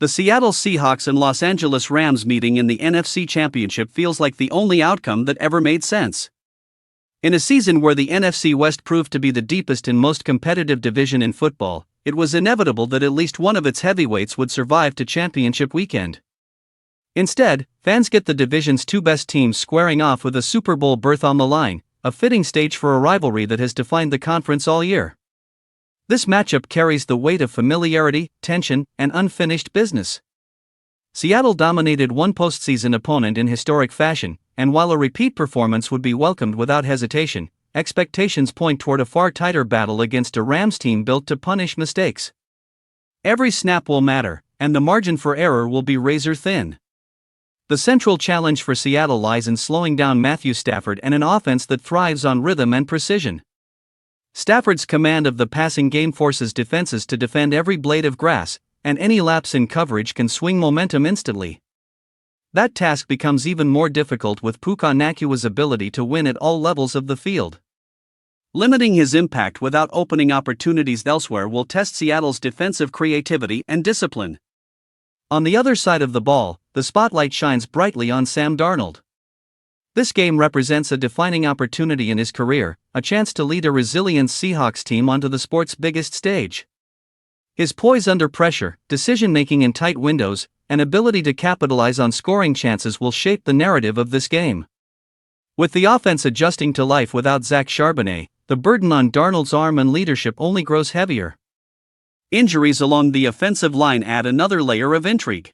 The Seattle Seahawks and Los Angeles Rams meeting in the NFC Championship feels like the only outcome that ever made sense. In a season where the NFC West proved to be the deepest and most competitive division in football, it was inevitable that at least one of its heavyweights would survive to championship weekend. Instead, fans get the division's two best teams squaring off with a Super Bowl berth on the line, a fitting stage for a rivalry that has defined the conference all year. This matchup carries the weight of familiarity, tension, and unfinished business. Seattle dominated one postseason opponent in historic fashion, and while a repeat performance would be welcomed without hesitation, expectations point toward a far tighter battle against a Rams team built to punish mistakes. Every snap will matter, and the margin for error will be razor thin. The central challenge for Seattle lies in slowing down Matthew Stafford and an offense that thrives on rhythm and precision. Stafford's command of the passing game forces defenses to defend every blade of grass, and any lapse in coverage can swing momentum instantly. That task becomes even more difficult with Puka Nacua's ability to win at all levels of the field. Limiting his impact without opening opportunities elsewhere will test Seattle's defensive creativity and discipline. On the other side of the ball, the spotlight shines brightly on Sam Darnold. This game represents a defining opportunity in his career, a chance to lead a resilient Seahawks team onto the sport's biggest stage. His poise under pressure, decision-making in tight windows, and ability to capitalize on scoring chances will shape the narrative of this game. With the offense adjusting to life without Zach Charbonnet, the burden on Darnold's arm and leadership only grows heavier. Injuries along the offensive line add another layer of intrigue.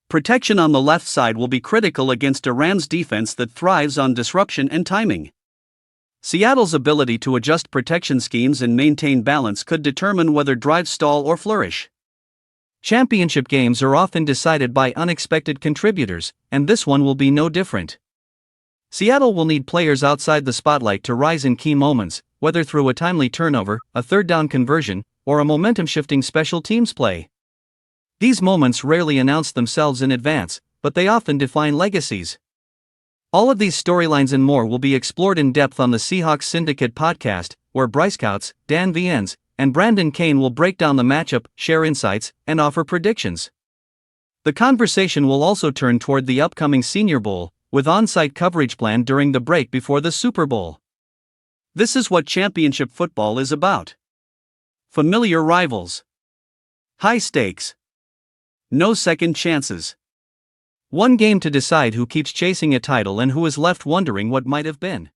Protection on the left side will be critical against a Rams defense that thrives on disruption and timing. Seattle's ability to adjust protection schemes and maintain balance could determine whether drives stall or flourish. Championship games are often decided by unexpected contributors, and this one will be no different. Seattle will need players outside the spotlight to rise in key moments, whether through a timely turnover, a third down conversion, or a momentum-shifting special teams play. These moments rarely announce themselves in advance, but they often define legacies. All of these storylines and more will be explored in depth on the Seahawks Syndicate podcast, where Bryce Coutts, Viens, and Brandon Cain will break down the matchup, share insights, and offer predictions. The conversation will also turn toward the upcoming Senior Bowl, with on-site coverage planned during the break before the Super Bowl. This is what championship football is about. Familiar rivals. High stakes. No second chances. One game to decide who keeps chasing a title and who is left wondering what might have been.